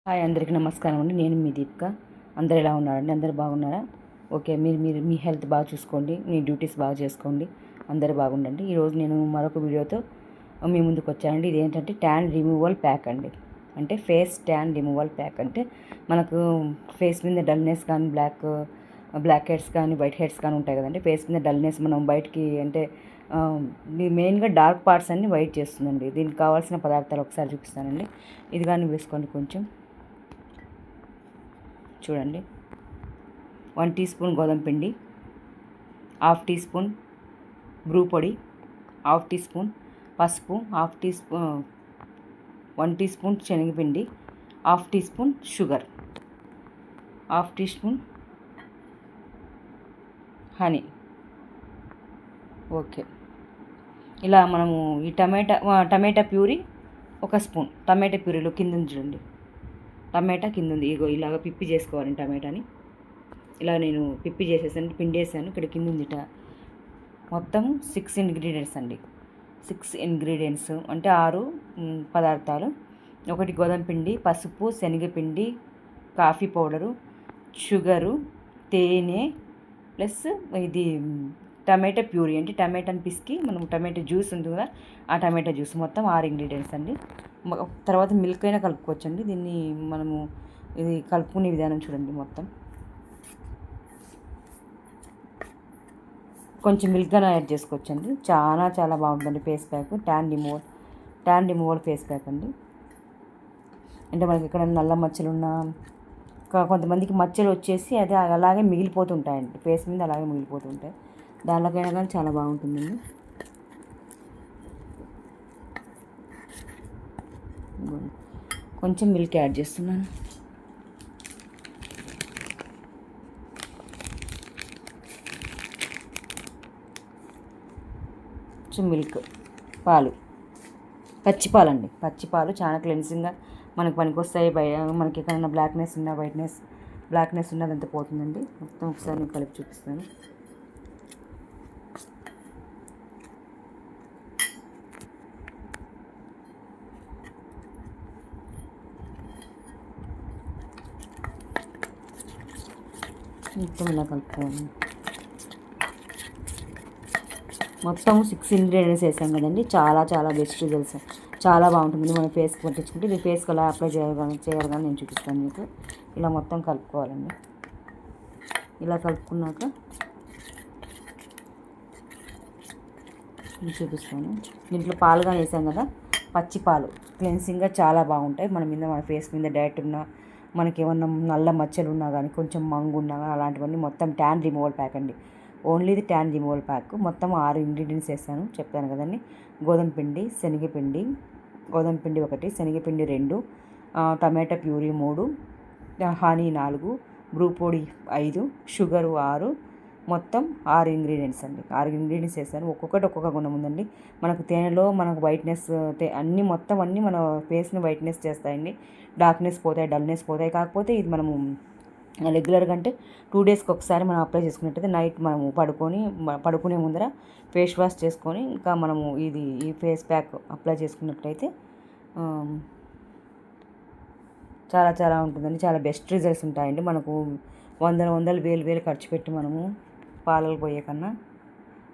Hi, అందరికీ నమస్కారం అండి. నేను మీ దీపిక. అందరు ఎలా ఉన్నారండి? అందరు బాగున్నారా? ఓకే. మీరు మీరు మీ హెల్త్ బాగా చూసుకోండి, మీ డ్యూటీస్ బాగా చేసుకోండి, అందరూ బాగుండండి. ఈరోజు నేను మరొక వీడియోతో మీ ముందుకు వచ్చానండి. ఇదేంటంటే ట్యాన్ రిమూవల్ ప్యాక్ అండి. అంటే ఫేస్ ట్యాన్ రిమూవల్ ప్యాక్ అంటే మనకు ఫేస్ మీద డల్నెస్ కానీ బ్లాక్ హెడ్స్ కానీ వైట్ హెడ్స్ కానీ ఉంటాయి కదండి. ఫేస్ మీద డల్నెస్ మనం బయటికి అంటే మెయిన్గా డార్క్ పార్ట్స్ అన్ని వైట్ చేస్తుందండి. దీనికి కావాల్సిన పదార్థాలు ఒకసారి చూపిస్తానండి. ఇది కానీ వేసుకోండి. కొంచెం చూడండి. 1 టీ స్పూన్ గోధుమ పిండి, 1/2 టీ స్పూన్ బ్రూ పొడి, 1/2 టీ స్పూన్ పసుపు, 1/2 టీ స్పూన్ 1 టీ స్పూన్ శనగపిండి, 1/2 teaspoon sugar, 1/2 teaspoon honey. Okay. ఇలా మనము ఈ టమాటా ప్యూరీ 1 స్పూన్. టమాటా ప్యూరీలో కింద ఉంది చూడండి, టమాటా కింద ఉంది. ఇగో ఇలాగ పిప్పి చేసుకోవాలి టమాటాని. ఇలా నేను పిప్పి చేసేసాను, పిండేసాను. ఇక్కడ కింద ఉంది. మొత్తం 6 ఇంగ్రీడియంట్స్ అండి. 6 ఇంగ్రీడియంట్స్ అంటే 6 పదార్థాలు. 1 గోధుమ పిండి, పసుపు, శనగపిండి, కాఫీ పౌడరు, షుగరు, తేనె ప్లస్ ఇది టమాటా ప్యూరీ అంటే టమాటాని పిసికి మనం టమాటా జ్యూస్ ఉంది కదా, ఆ టమాటా జ్యూస్. మొత్తం 6 ఇంగ్రీడియంట్స్ అండి. తర్వాత మిల్క్ అయినా కలుపుకోవచ్చండి. దీన్ని మనము ఇది కలుపుకునే విధానం చూడండి. మొత్తం కొంచెం మిల్క్గానే యాడ్ చేసుకోవచ్చండి. చాలా చాలా బాగుంటుంది face pack. Tan removal face pack అండి. అంటే మనకి ఇక్కడ నల్ల మచ్చలు ఉన్న కొంతమందికి మచ్చలు వచ్చేసి అది అలాగే మిగిలిపోతుంటాయండి, ఫేస్ మీద అలాగే మిగిలిపోతుంటాయి. దానిలోకైనా కానీ చాలా బాగుంటుందండి. కొంచెం మిల్క్ యాడ్ చేస్తున్నాను. కొంచెం మిల్క్, పాలు, పచ్చిపాలండి. పచ్చిపాలు చాలా క్లెన్సింగ్గా మనకు పనికొస్తాయి. మనకి ఎక్కడైనా బ్లాక్నెస్ ఉన్నదంతా పోతుందండి. మొత్తం ఒకసారి నేను కలిపి చూపిస్తాను. మొత్తం ఇలా కలుపుకోవాలి. మొత్తం 6 ఇంగ్రీడియంట్స్ వేసాం కదండి. చాలా చాలా బెస్ట్ రిజల్ట్స్, చాలా బాగుంటుంది. మన ఫేస్కి పట్టించుకుంటే ఇది ఫేస్కి అలా అప్లై చేయాలని నేను చూపిస్తాను మీకు. ఇలా మొత్తం కలుపుకోవాలండి. ఇలా కలుపుకున్నాక చూపిస్తాను. దీంట్లో పాలుగా వేసాం కదా, పచ్చి పాలు క్లెన్సింగ్గా చాలా బాగుంటాయి. మన ఫేస్ మీద డైరెక్ట్ ఉన్న మనకి ఏమన్నా నల్ల మచ్చలు ఉన్నా కానీ, కొంచెం మంగు ఉన్నా కానీ, అలాంటివన్నీ మొత్తం ట్యాన్ రిమూవల్ ప్యాక్ అండి. ఓన్లీ ఇది ట్యాన్ రిమూవల్ ప్యాక్. మొత్తం 6 ఇంగ్రీడియంట్స్ వేసాను, చెప్తాను కదండి. గోధుమ పిండి, శనగపిండి, గోధుమ పిండి 1, శనగపిండి 2, టమాటా ప్యూరీ 3, హనీ 4, బ్రూ పొడి 5, షుగరు 6, మొత్తం 6 ఇంగ్రీడియంట్స్ అండి. 6 ఇంగ్రీడియంట్స్ వేసాను. ఒక్కొక్కటి ఒక్కొక్క గుణం ఉందండి. మనకు తేనెలో మనకు వైట్నెస్ అన్నీ మొత్తం అన్నీ మన ఫేస్ని వైట్నెస్ చేస్తాయండి. డార్క్నెస్ పోతాయి, డల్నెస్ పోతాయి. కాకపోతే ఇది మనము రెగ్యులర్గా అంటే 2 డేస్కి ఒకసారి మనం అప్లై చేసుకున్నట్టయితే నైట్ మనము పడుకునే ముందర ఫేస్ వాష్ చేసుకొని ఇంకా మనము ఈ ఫేస్ ప్యాక్ అప్లై చేసుకున్నట్టయితే చాలా చాలా ఉంటుందండి. చాలా బెస్ట్ రిజల్ట్స్ ఉంటాయండి. మనకు వందలు వేలు ఖర్చు పెట్టి మనము పాలలు పోయే కన్నా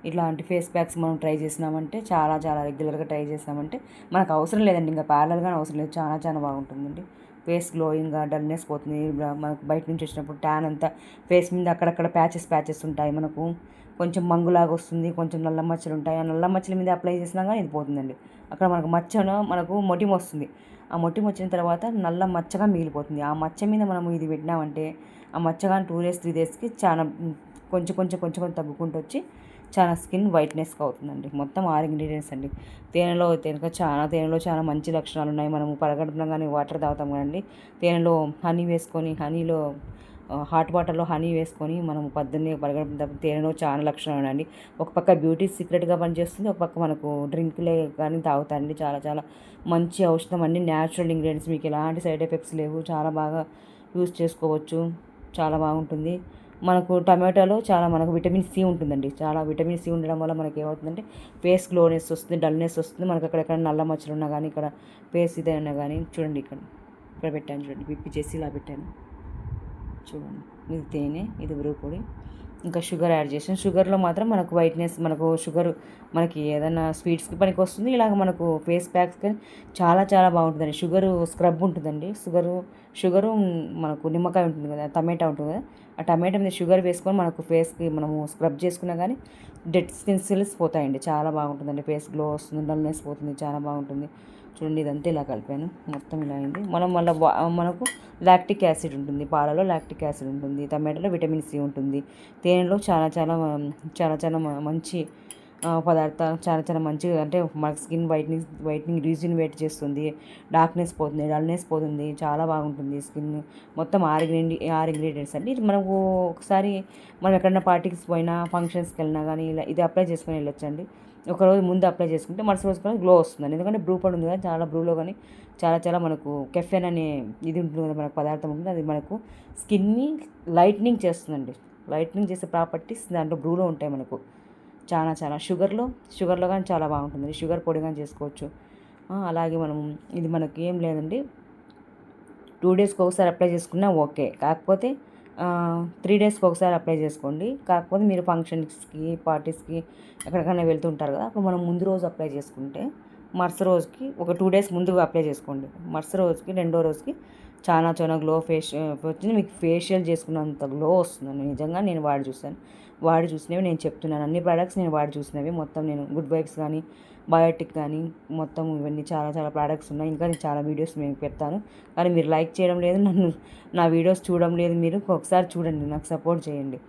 ఇట్లాంటి ఫేస్ ప్యాక్స్ మనం ట్రై చేసినామంటే, చాలా చాలా రెగ్యులర్గా ట్రై చేసినామంటే మనకు అవసరం లేదండి, ఇంకా పార్లర్గానే అవసరం లేదు. చాలా చాలా బాగుంటుందండి. ఫేస్ గ్లోయింగ్గా, డల్నెస్ పోతుంది. మనకు బయట నుంచి వచ్చినప్పుడు ట్యాన్ అంతా ఫేస్ మీద అక్కడక్కడ ప్యాచెస్ ఉంటాయి. మనకు కొంచెం మంగులాగా వస్తుంది, కొంచెం నల్ల మచ్చలు ఉంటాయి. ఆ నల్ల మచ్చల మీద అప్లై చేసినా కానీ ఇది పోతుందండి. అక్కడ మనకు మొటిమ వస్తుంది. ఆ మొటిమ వచ్చిన తర్వాత నల్ల మచ్చగా మిగిలిపోతుంది. ఆ మచ్చ మీద మనం ఇది పెట్టినామంటే ఆ మచ్చ కానీ 2 డేస్ 3 డేస్కి చాలా కొంచెం తగ్గుకుంటూ వచ్చి చాలా స్కిన్ వైట్నెస్గా అవుతుందండి. మొత్తం 6 ఇంగ్రీడియంట్స్ అండి. తేనెలో చాలా మంచి లక్షణాలు ఉన్నాయి. మనము పరగడుపున కానీ వాటర్ తాగుతాం కదండి, తేనెలో హనీలో హాట్ వాటర్లో హనీ వేసుకొని మనం పొద్దున్నే పరగడుపున తేనెలో చాలా లక్షణాలు ఉన్నాయండి. ఒక పక్క బ్యూటీ సీక్రెట్గా పనిచేస్తుంది, ఒక పక్క మనకు డ్రింక్లే కానీ తాగుతారండి. చాలా చాలా మంచి ఔషధం అండి. న్యాచురల్ ఇంగ్రీడియంట్స్, మీకు ఎలాంటి సైడ్ ఎఫెక్ట్స్ లేవు. చాలా బాగా యూజ్ చేసుకోవచ్చు, చాలా బాగుంటుంది. మనకు టమాటాలో చాలా మనకు విటమిన్ సి ఉంటుందండి. చాలా విటమిన్ సి ఉండడం వల్ల మనకి ఏమవుతుందంటే ఫేస్ గ్లోనెస్ వస్తుంది, డల్నెస్ వస్తుంది. మనకు అక్కడెక్కడ నల్ల మచ్చలు ఉన్నా కానీ, ఇక్కడ ఫేస్ ఇదైనా కానీ చూడండి, ఇక్కడ ఇక్కడ పెట్టాను చూడండి, విప్పి చేసి ఇలా పెట్టాను చూడండి. ఇది తేనె, ఇది బ్రూ పొడి, ఇంకా షుగర్ యాడ్ చేసాను. షుగర్లో మాత్రం మనకు వైట్నెస్, మనకు షుగర్ మనకి ఏదైనా స్వీట్స్కి పనికి వస్తుంది, ఇలాగ మనకు ఫేస్ ప్యాక్స్కి చాలా చాలా బాగుంటుందండి. షుగరు స్క్రబ్ ఉంటుందండి. షుగరు మనకు నిమ్మకాయ ఉంటుంది కదా, టమాటా ఉంటుంది కదా, ఆ టమాటా మీద షుగర్ వేసుకొని మనకు ఫేస్కి మనము స్క్రబ్ చేసుకున్నా కానీ డెడ్ స్కిన్ సెల్స్ పోతాయండి. చాలా బాగుంటుందండి, ఫేస్ గ్లో వస్తుంది, డల్నెస్ పోతుంది, చాలా బాగుంటుంది. చూడండి ఇదంతా ఇలా కలిపాను, మొత్తం ఇలా అయింది. మనం మళ్ళీ మనకు లాక్టిక్ యాసిడ్ ఉంటుంది, పాలలో లాక్టిక్ యాసిడ్ ఉంటుంది, టమాటాలో విటమిన్ సి ఉంటుంది, తేనెలో చాలా చాలా చాలా చాలా మంచి పదార్థాలు, చాలా చాలా మంచిగా, అంటే మన స్కిన్ వైట్నింగ్ రీజునివేట్ చేస్తుంది, డార్క్నెస్ పోతుంది, డల్నెస్ పోతుంది, చాలా బాగుంటుంది స్కిన్. మొత్తం 6 ఇంగ్రీడియంట్స్ అండి. ఇది మనకు ఒకసారి మనం ఎక్కడైనా పార్టీస్ పోయినా, ఫంక్షన్స్కి వెళ్ళినా కానీ ఇలా ఇది అప్లై చేసుకొని వెళ్ళొచ్చండి. ఒకరోజు ముందు అప్లై చేసుకుంటే మరుసటి రోజు కూడా గ్లో వస్తుందండి. ఎందుకంటే బ్రూ పొడి ఉంది కదా, చాలా బ్రూలో కానీ చాలా చాలా మనకు కెఫెన్ అనే ఇది ఉంటుంది కదా, మనకు పదార్థం ఉంటుంది, అది మనకు స్కిన్ని లైట్నింగ్ చేస్తుందండి. లైట్నింగ్ చేసే ప్రాపర్టీస్ దాంట్లో బ్రూలో ఉంటాయి మనకు. చాలా చాలా షుగర్లో కానీ చాలా బాగుంటుంది, షుగర్ పొడి కానీ చేసుకోవచ్చు. అలాగే మనం ఇది మనకి ఏం లేదండి, 2 డేస్కి ఒకసారి అప్లై చేసుకున్నా ఓకే. కాకపోతే 3 డేస్కి ఒకసారి అప్లై చేసుకోండి. కాకపోతే మీరు ఫంక్షన్స్కి, పార్టీస్కి ఎక్కడికైనా వెళ్తుంటారు కదా, అప్పుడు మనం ముందు రోజు అప్లై చేసుకుంటే మరుసటి రోజుకి ఒక 2 డేస్ ముందుగా అప్లై చేసుకోండి. మరుసటి రోజుకి, రెండో రోజుకి చాలా చాలా గ్లో వచ్చింది. మీకు ఫేషియల్ చేసుకున్నంత గ్లో వస్తుందండి. నిజంగా నేను వాడి చూసినవి నేను చెప్తున్నాను. అన్ని ప్రోడక్ట్స్ నేను వాడి చూసినవి మొత్తం. నేను గుడ్ వైబ్స్ కానీ, బయోటిక్ కానీ, మొత్తం ఇవన్నీ చాలా చాలా ప్రోడక్ట్స్ ఉన్నాయి. ఇంకా నేను చాలా వీడియోస్ నేను పెడతాను, కానీ మీరు లైక్ చేయడం లేదు, నా వీడియోస్ చూడడం లేదు. మీరు ఒకసారి చూడండి, నాకు సపోర్ట్ చేయండి.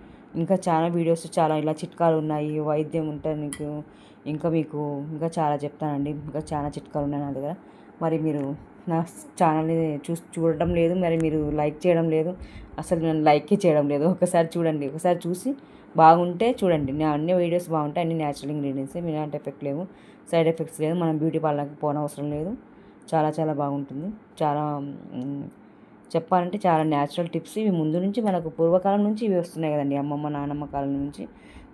ఇంకా చాలా వీడియోస్, చాలా ఇలా చిట్కాలు ఉన్నాయి, వైద్యం ఉంటుంది మీకు, ఇంకా చాలా చెప్తానండి. ఇంకా చాలా చిట్కాలు ఉన్నాయి నా దగ్గర. మరి మీరు నా ఛానల్ని చూడడం లేదు, మరి మీరు లైక్ చేయడం లేదు, అసలు నన్ను లైకే చేయడం లేదు. ఒకసారి చూడండి, ఒకసారి చూసి బాగుంటే చూడండి. నా అన్ని వీడియోస్ బాగుంటాయి, అన్ని న్యాచురల్ ఇంగ్రీడియంట్స్, ఎలాంటి ఎఫెక్ట్ లేవు, సైడ్ ఎఫెక్ట్స్ లేదు, మనం బ్యూటీ పార్లర్కి పోనవసరం లేదు. చాలా చాలా బాగుంటుంది. చాలా చెప్పాలంటే చాలా న్యాచురల్ టిప్స్ ఇవి. ముందు నుంచి మనకు పూర్వకాలం నుంచి ఇవి వస్తున్నాయి కదండి, అమ్మమ్మ నాన్నమ్మ కాలం నుంచి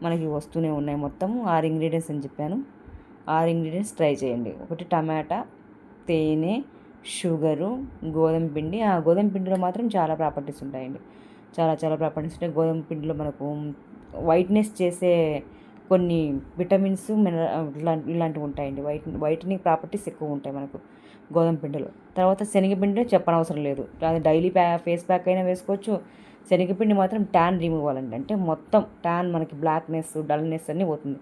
మనకి వస్తూనే ఉన్నాయి. మొత్తం 6 ఇంగ్రీడియంట్స్ అని చెప్పాను. 6 ఇంగ్రీడియంట్స్ ట్రై చేయండి. ఒకటి టమాటా, తేనె, షుగరు, గోధుమ పిండి. ఆ గోధుమ పిండిలో మాత్రం చాలా ప్రాపర్టీస్ ఉంటాయండి, చాలా చాలా ప్రాపర్టీస్ ఉంటాయి. గోధుమ పిండిలో మనకు వైట్నెస్ చేసే కొన్ని విటమిన్స్, ఇలాంటివి ఉంటాయండి. వైట్నింగ్ ప్రాపర్టీస్ ఎక్కువ ఉంటాయి మనకు గోధుమ పిండిలో. తర్వాత శనగపిండి చెప్పనవసరం లేదు, అది డైలీ ఫేస్ ప్యాక్ అయినా వేసుకోవచ్చు. శనగపిండి మాత్రం ట్యాన్ రిమూవ్ అంటే మొత్తం ట్యాన్, మనకి బ్లాక్నెస్, డల్నెస్ అన్నీ పోతుంది.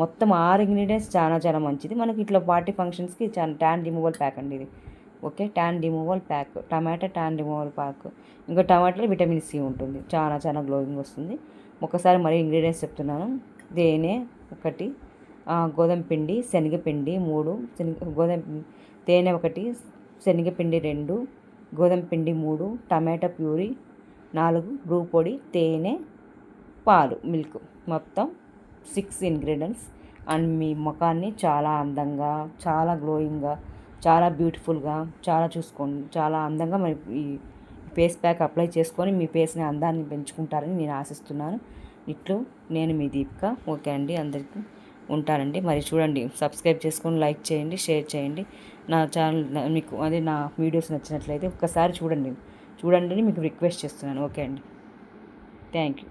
మొత్తం 6 ఇంగ్రీడియంట్స్ చాలా చాలా మంచిది మనకి. ఇట్లా పార్టీ ఫంక్షన్స్కి ట్యాన్ రిమూవల్ ప్యాక్ అండి ఇది. ఓకే, ట్యాన్ రిమూవల్ ప్యాక్, టమాటా ట్యాన్ రిమూవల్ ప్యాక్. ఇంకా టమాటాలో విటమిన్ సి ఉంటుంది, చాలా చాలా గ్లోయింగ్ వస్తుంది. ఒకసారి మరీ ఇంగ్రీడియంట్స్ చెప్తున్నాను. తేనె 1, గోధుమ పిండి, శనగపిండి 3, తేనె 1, శనగపిండి 2, గోధుమ పిండి 3, టమాటా ప్యూరీ 4, బ్రూ పొడి, తేనె, పాలు, మిల్క్, మొత్తం 6 ఇంగ్రీడియంట్స్. అండ్ మీ ముఖాన్ని చాలా అందంగా, చాలా గ్లోయింగ్గా, చాలా బ్యూటిఫుల్గా, చాలా అందంగా మరి ఈ ఫేస్ ప్యాక్ అప్లై చేసుకొని మీ ఫేస్ని అందాన్ని పెంచుకుంటారని నేను ఆశిస్తున్నాను. నేను మీ దీపిక. ఓకే అండి, అందరికీ ఉంటానండి. మరి చూడండి, సబ్స్క్రైబ్ చేసుకొని లైక్ చేయండి, షేర్ చేయండి. నా ఛానల్ మీకు నా వీడియోస్ నచ్చినట్లయితే ఒక్కసారి చూడండి అని మీకు రిక్వెస్ట్ చేస్తున్నాను. ఓకే అండి, థ్యాంక్ యూ.